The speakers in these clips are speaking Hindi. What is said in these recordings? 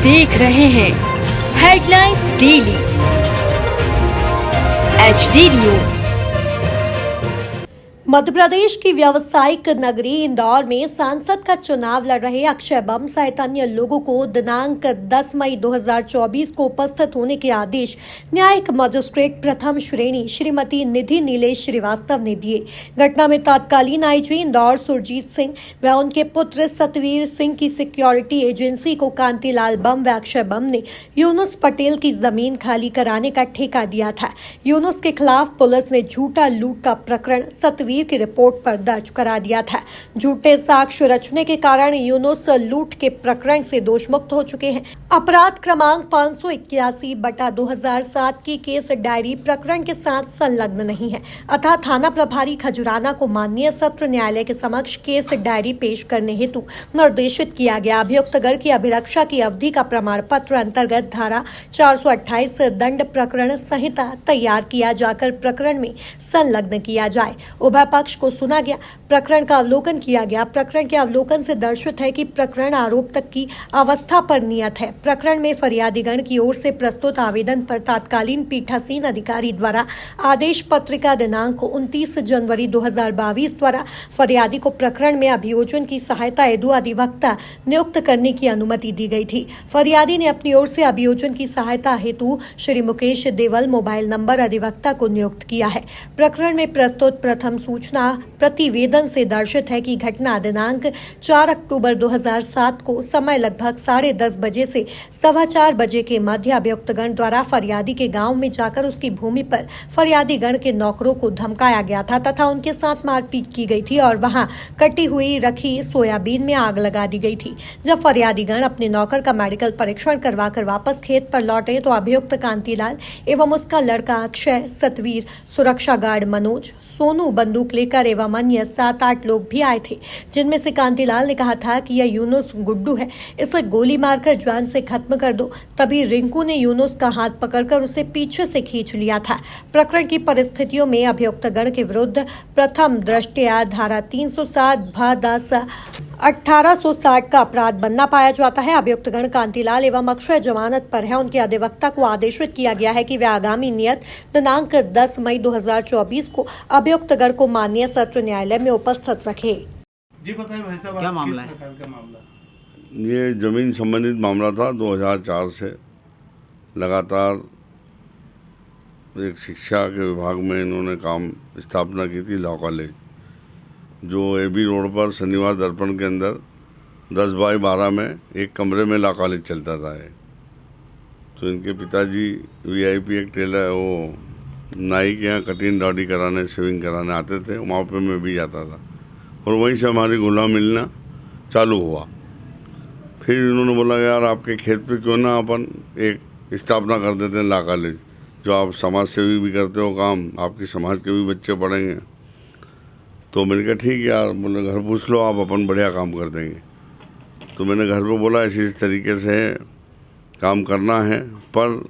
देख रहे हैं headlines daily HD news. Madhya Pradesh की व्यावसायिक नगरी इंदौर में सांसद का चुनाव लड़ रहे अक्षय बम सहित अन्य लोगों को दिनांक 10 मई 2024 को उपस्थित होने के आदेश न्यायिक मजिस्ट्रेट प्रथम श्रेणी श्रीमती निधि नीलेश श्रीवास्तव ने दिए। घटना में तत्कालीन आईजी इंदौर सुरजीत सिंह व उनके पुत्र सतवीर सिंह की सिक्योरिटी एजेंसी को कांतिलाल बम व अक्षय बम ने यूनुस पटेल की जमीन खाली कराने का ठेका दिया था। यूनुस के खिलाफ पुलिस ने झूठा लूट का प्रकरण सतवीर की रिपोर्ट पर दर्ज करा दिया था। झूठे साक्ष्य रचने के कारण यूनुस लूट के प्रकरण से दोषमुक्त हो चुके हैं। अपराध क्रमांक 581/2007 की केस डायरी प्रकरण के साथ संलग्न नहीं है, अतः थाना प्रभारी खजुराना को माननीय सत्र न्यायालय के समक्ष केस डायरी पेश करने हेतु निर्देशित किया गया। अभियुक्तगण की अभिरक्षा की अवधि का प्रमाण पत्र अंतर्गत धारा 428 दंड प्रकरण संहिता तैयार किया जाकर प्रकरण में संलग्न किया जाए। उभय पक्ष को सुना गया, प्रकरण का अवलोकन किया गया। प्रकरण के अवलोकन से दर्शित है कि प्रकरण आरोप तक की अवस्था पर नियत है। प्रकरण में फरियादीगण की ओर से प्रस्तुत आवेदन पर तत्कालीन पीठासीन अधिकारी द्वारा आदेश पत्रिका दिनांक 29 जनवरी 2022 द्वारा फरियादी को प्रकरण में अभियोजन की सहायता हेतु अधिवक्ता नियुक्त करने की अनुमति दी गई थी। फरियादी ने अपनी ओर से अभियोजन की सहायता हेतु श्री मुकेश देवल मोबाइल नंबर अधिवक्ता को नियुक्त किया है। प्रकरण में प्रस्तुत प्रथम सूचना प्रतिवेदन से दर्शित है कि घटना दिनांक 4 अक्टूबर 2007 को समय लगभग 10:30 बजे से 4:15 बजे के मध्य अभियुक्तगण द्वारा फरियादी के गांव में जाकर उसकी भूमि पर फरियादी गण के नौकरों को धमकाया गया था तथा उनके साथ मारपीट की गई थी और वहां कटी हुई रखी सोयाबीन में आग लगा दी गई थी। जब फरियादी गण अपने नौकर का मेडिकल परीक्षण करवाकर वापस खेत पर लौटे तो अभियुक्त कांतिलाल एवं उसका लड़का अक्षय, सतवीर, सुरक्षा गार्ड मनोज, सोनू बंदूक लेकर एवं अन्य 7-8 लोग भी आए थे, जिनमें से कांतिलाल ने कहा था कि यह यूनुस गुड्डू है, इसे गोली मारकर जान से खत्म कर दो। तभी रिंकू ने यूनुस का हाथ पकड़कर उसे पीछे से खींच लिया था। प्रकरण की परिस्थितियों में अभियुक्तगण के विरुद्ध प्रथम दृष्टया धारा 307 1860 का अपराध बनना पाया जाता है। अभियुक्तगण कांतिलाल एवं अक्षय जमानत पर है। उनके अधिवक्ता को आदेशित किया गया है कि वे आगामी नियत दिनांक 10 मई 2024 को अभियुक्तगण को माननीय सत्र न्यायालय में उपस्थित रखे। जी बताइए भाई साहब, क्या आप मामला किस है? प्रकार का मामला? ये ज़मीन संबंधित मामला था। 2004 से लगातार एक शिक्षा के विभाग में इन्होंने काम स्थापना की थी, लॉ कॉलेज, जो AB रोड पर शनिवार दर्पण के अंदर 10/12 में एक कमरे में लॉ कॉलेज चलता था। तो इनके पिताजी VIP एक टेलर, वो नाई के यहाँ कटिंग दाढ़ी कराने, शेविंग कराने आते थे, वहाँ पे मैं भी जाता था और वहीं से हमारी घुला मिलना चालू हुआ। फिर इन्होंने बोला यार आपके खेत पे क्यों ना अपन एक स्थापना कर देते हैं लॉ कॉलेज, जो आप समाज सेवी भी करते हो काम, आपकी समाज के भी बच्चे पढ़ेंगे। तो मैंने कहा ठीक है यार, बोले घर पूछ लो आप, अपन बढ़िया काम कर देंगे। तो मैंने घर पे बोला इसी तरीके से काम करना है, पर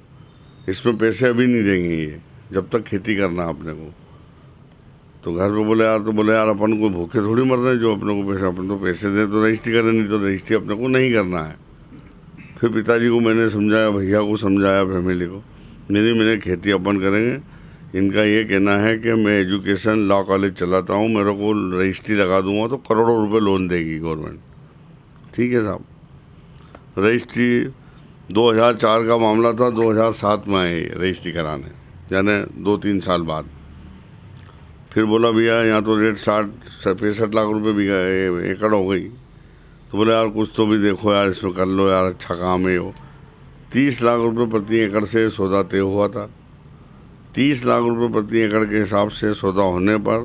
इसमें पैसे अभी नहीं देंगे ये, जब तक खेती करना अपने को। तो घर पे बोले यार अपन को भूखे थोड़ी मर रहे हैं, जो अपने को पैसे, अपन तो पैसे दे तो रजिस्ट्री करें, नहीं तो रजिस्ट्री अपने को नहीं करना है। फिर पिताजी को मैंने समझाया, भैया को समझाया, फैमिली को, नहीं मैंने खेती अपन करेंगे। इनका ये कहना है कि मैं एजुकेशन लॉ कॉलेज चलाता हूँ, मेरे को रजिस्ट्री लगा दूंगा तो करोड़ों रुपए लोन देगी गवर्नमेंट। ठीक है साहब, रजिस्ट्री 2004 का मामला था, 2007 में आए रजिस्ट्री कराने, यानी 2-3 साल बाद। फिर बोला भैया यहाँ तो रेट 65 लाख रुपए बीघा एकड़ हो गई। तो बोले यार कुछ तो भी देखो यार, इसमें कर लो यार, अच्छा काम है। वो 30 लाख रुपए प्रति एकड़ से सौदा तय हुआ था। 30 लाख रुपए प्रति एकड़ के हिसाब से सौदा होने पर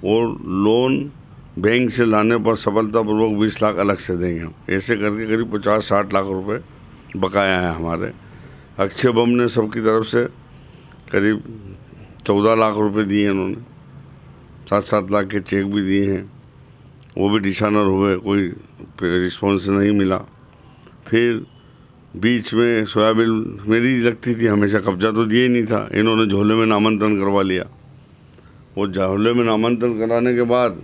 वो लोन बैंक से लाने पर सफलतापूर्वक 20 लाख अलग से देंगे। ऐसे करके करीब 50-60 लाख रुपए बकाया है हमारे। अक्षय बम ने सबकी तरफ से करीब 14 लाख रुपए दिए इन्होंने, 7-7 लाख के चेक भी दिए हैं, वो भी डिशानर हुए, कोई रिस्पॉन्स नहीं मिला। फिर बीच में सोयाबीन मेरी लगती थी हमेशा, कब्जा तो दिया ही नहीं था, इन्होंने झोले में नामांतरण करवा लिया। वो झोले में नामांतरण कराने के बाद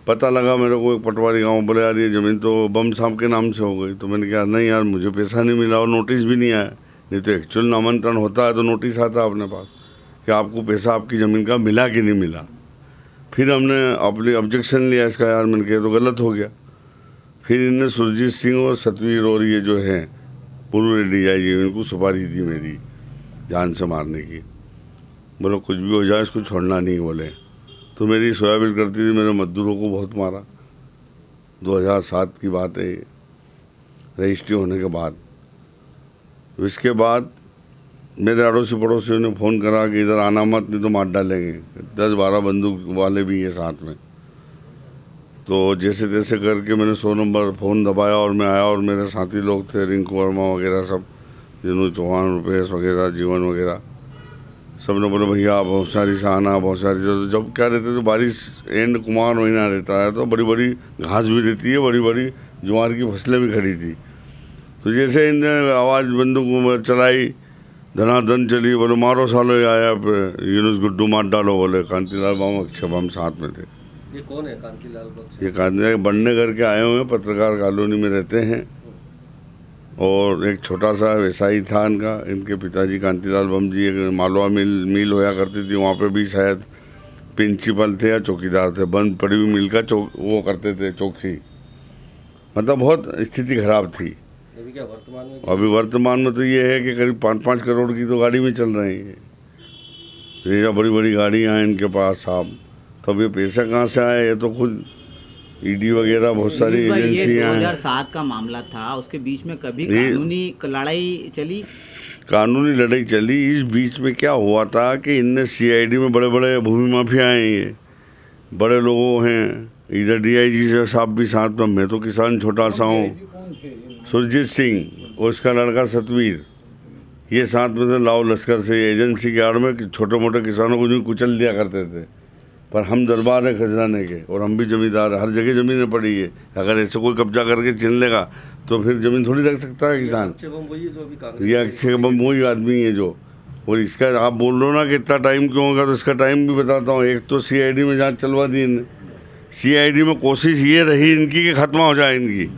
पता लगा मेरे को एक पटवारी गांव, बोले यार ये ज़मीन तो बम साहब के नाम से हो गई। तो मैंने कहा नहीं यार, मुझे पैसा नहीं मिला और नोटिस भी नहीं आया। नहीं तो एक्चुअल नामांतरण होता है तो नोटिस आता है अपने पास कि आपको पैसा आपकी ज़मीन का मिला कि नहीं मिला। फिर हमने अपनी ऑब्जेक्शन लिया इसका, यार मैंने कहा तो गलत हो गया। फिर इनने सुरजीत सिंह और सतवीर और ये जो हैं पूर्व DIG, इनको सुपारी दी मेरी जान से मारने की। बोलो कुछ भी हो जाए इसको छोड़ना नहीं बोले। तो मेरी सोयाबीन करती थी, मेरे मजदूरों को बहुत मारा। 2007 की बात है, रजिस्ट्री होने के बाद। इसके बाद मेरे अड़ोसी पड़ोसियों ने फ़ोन करा कि इधर आना मत, नहीं तो मार डालेंगे। 10-12 बंदूक वाले भी हैं साथ में। तो जैसे तैसे करके मैंने 100 नंबर फ़ोन दबाया और मैं आया, और मेरे साथी लोग थे, रिंकू वर्मा वगैरह सब, जिन्होंने चौहान, रुपेश वगैरह, जीवन वगैरह, सब ने बोले भैया बहुत सारी से आना, बहुत सारी। तो जब क्या रहते तो बारिश एंड कुमार महीना रहता है तो बड़ी बड़ी घास भी रहती है, बड़ी बड़ी ज्वार की फसलें भी खड़ी थी। तो जैसे इनने आवाज़ बंदूक चलाई, धनाधन चली, बोले मारो सालो, ये आया यूनुस गुड्डू मार डालो। बोले कांतिलाल बम, अक्षय बम साथ में थे। ये कौन है कांतिलाल बम? ये कांतिलाल बनने करके आए हुए हैं, पत्रकार कॉलोनी में रहते हैं। और एक छोटा सा व्यवसायी था इनका, इनके पिताजी कांतिलाल बम जी, एक मालवा मिल होया करती थी, वहाँ पे भी शायद प्रिंसिपल थे या चौकीदार थे। बंद पड़ी हुई मिल का वो करते थे चौकी। मतलब बहुत स्थिति खराब थी। अभी क्या वर्तमान में? अभी वर्तमान में तो ये है कि करीब 5-5 करोड़ की तो गाड़ी में चल रही है। ये बड़ी बड़ी गाड़ियाँ हैं इनके पास साहब। तब ये पैसा कहाँ से आया? ये तो खुद ED वगैरह बहुत सारी एजेंसियाँ हैं। 2007 का मामला था, उसके बीच में कभी कानूनी लड़ाई चली? कानूनी लड़ाई चली। इस बीच में क्या हुआ था कि इनने CID में बड़े बड़े भूमि माफिया हैं, ये बड़े लोगों हैं, इधर DIG साहब भी साथ में। मैं तो किसान छोटा सा हूँ, सुरजीत सिंह और उसका लड़का सतवीर, ये साथ में थे लाओ लश्कर से। एजेंसी के आड़ में छोटे मोटे किसानों को जो कुचल दिया करते थे। पर हम दरबार है खजराने के, और हम भी जमींदार, हर जगह ज़मीनें पड़ी है। अगर ऐसे कोई कब्जा करके छीन लेगा तो फिर ज़मीन थोड़ी रख सकता है किसान। ये अक्षय बम वही आदमी है जो। और इसका आप बोल रहे हो ना कि इतना टाइम क्यों होगा, तो इसका टाइम भी बताता हूँ। एक तो CID में जांच चलवा दी इनने। CID में कोशिश ये रही इनकी कि ख़त्म हो जाए इनकी,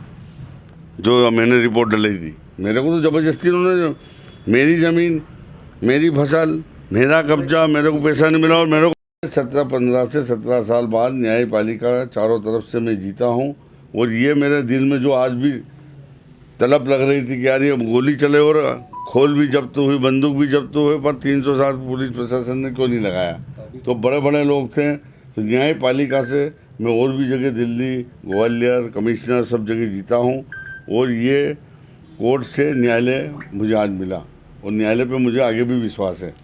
जो मैंने रिपोर्ट डली थी। मेरे को तो ज़बरदस्ती उन्होंने, मेरी ज़मीन, मेरी फसल, मेरा कब्जा, मेरे को पैसा नहीं मिला। और मेरे को 15 से 17 साल बाद न्यायपालिका चारों तरफ से मैं जीता हूँ। और ये मेरे दिल में जो आज भी तलब लग रही थी कि यार ये गोली चले और खोल भी जब्त हुई, बंदूक भी जब्त हुए, पर 307 पुलिस प्रशासन ने क्यों नहीं लगाया? तो बड़े बड़े लोग थे। तो न्यायपालिका से मैं और भी जगह, दिल्ली, ग्वालियर, कमिश्नर, सब जगह जीता हूँ। और ये कोर्ट से न्यायालय मुझे आज मिला, और न्यायालय पे मुझे आगे भी विश्वास है।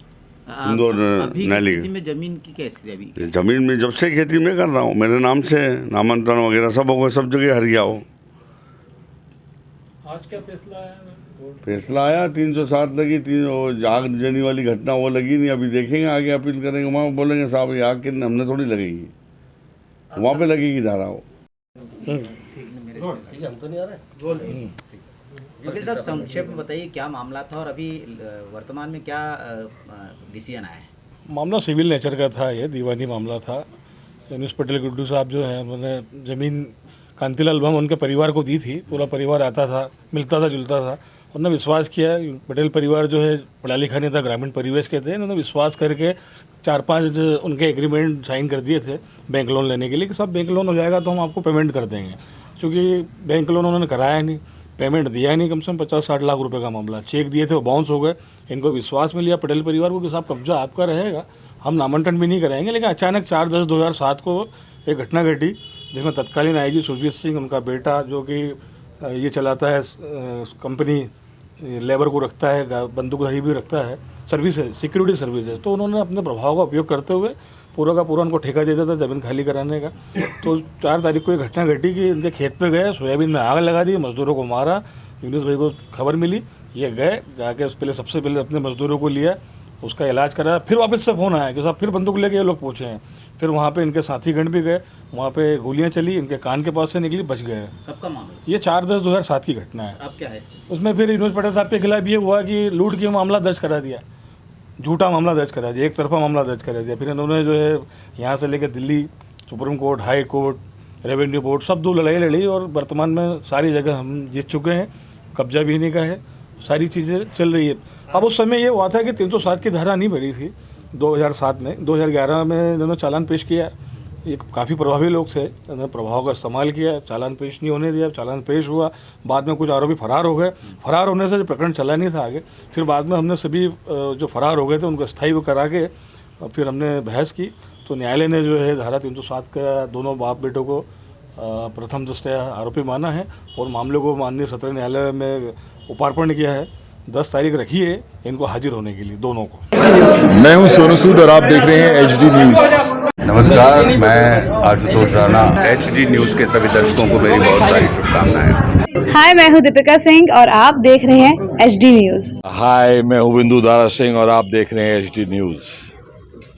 इंदौर न्यायालय में जमीन की क्या स्थिति? अभी जमीन में जब से खेती में कर रहा हूँ, मेरे नाम से नामांतरण वगैरह सब हो गए, सब जगह हरिया हो। आज क्या फैसला आया? फैसला आया 307 लगी, 3 आग जनी वाली घटना वो लगी नहीं। अभी देखेंगे, आगे अपील करेंगे, वहाँ बोलेंगे साहब ये आग किन हमने थोड़ी लगेगी, वहाँ पे लगेगी धारा वो। ठीक है, हम तो नहीं आ रहे। वकील साहब संक्षेप में बताइए क्या मामला था और अभी वर्तमान में क्या डिसीजन आया है? मामला सिविल नेचर का था, ये दीवानी मामला था। यूनुस पटेल गुड्डू साहब जो हैं, उन्होंने ज़मीन कांतिलाल बम उनके परिवार को दी थी। पूरा परिवार आता था, मिलता था, जुलता था। उन्होंने विश्वास किया। पटेल परिवार जो है पढ़ा लिखा नहीं था, ग्रामीण परिवेश के थे। उन्होंने विश्वास करके 4-5 उनके एग्रीमेंट साइन कर दिए थे बैंक लोन लेने के लिए कि सब बैंक लोन हो जाएगा तो हम आपको पेमेंट कर देंगे। क्योंकि बैंक लोन उन्होंने कराया नहीं, पेमेंट दिया नहीं। कम से कम 50-60 लाख रुपए का मामला, चेक दिए थे वो बाउंस हो गए। इनको विश्वास में लिया पटेल परिवार को कि साहब कब्जा आपका रहेगा, हम नामांकन भी नहीं कराएंगे। लेकिन अचानक 4/10/2007 को एक घटना घटी जिसमें तत्कालीन IG सुरजीत सिंह, उनका बेटा जो कि ये चलाता है कंपनी, लेबर को रखता है, बंदूकधारी भी रखता है, सर्विस है, सिक्योरिटी सर्विस है, तो उन्होंने अपने प्रभाव का उपयोग करते हुए पूरा का पूरा उनको ठेका देता था ज़मीन खाली कराने का। तो 4 तारीख को ये घटना घटी कि उनके खेत पे गए, सोयाबीन में आग लगा दी, मजदूरों को मारा। यूनुस भाई को खबर मिली, ये गए, जाके सबसे पहले अपने मजदूरों को लिया, उसका इलाज कराया। फिर वापस से फ़ोन आया कि साहब फिर बंदूक लेके ये लोग पहुँचे हैं। फिर वहाँ पे इनके साथीगण भी गए, वहाँ पे गोलियाँ चली, इनके कान के पास से निकली, बच गए। कब का मामला? ये 4/10/2007 की घटना है। अब क्या है? उसमें फिर यूनुस पटेल साहब के खिलाफ ये हुआ कि लूट की मामला दर्ज करा दिया, झूठा मामला दर्ज करा दिया, एक तरफा मामला दर्ज करा दिया। फिर इन्होंने जो है यहाँ से लेकर Delhi supreme court, high court, revenue board, सब दो लड़ाई लड़ी और वर्तमान में सारी जगह हम जीत चुके हैं। कब्जा भी नहीं का है, सारी चीज़ें चल रही है। अब उस समय ये हुआ था कि 307 की धारा नहीं बढ़ी थी 2007 में, 2011 में इन्होंने चालान पेश किया। ये काफ़ी प्रभावी लोग थे, उन्होंने प्रभाव का इस्तेमाल किया, चालान पेश नहीं होने दिया, चालान पेश हुआ। बाद में कुछ आरोपी फरार हो गए, फरार होने से जो प्रकरण चला नहीं था आगे। फिर बाद में हमने सभी जो फरार हो गए थे उनको स्थायी करा के फिर हमने बहस की, तो न्यायालय ने जो है धारा 307 का दोनों बाप बेटों को प्रथम दृष्टया आरोपी माना है और मामले को माननीय सत्र न्यायालय में उपार्पण किया है। 10 तारीख रखी है इनको हाजिर होने के लिए, दोनों को। मैं हूं सोनू सूद और आप देख रहे हैं HD न्यूज़। नमस्कार, मैं आशुतोष राणा। HD न्यूज़ के सभी दर्शकों को मेरी बहुत सारी शुभकामनाएं। हाय, मैं हूँ दीपिका सिंह और आप देख रहे हैं HD न्यूज़। हाय, मैं हूँ बिंदु दारा सिंह और आप देख रहे हैं HD न्यूज़।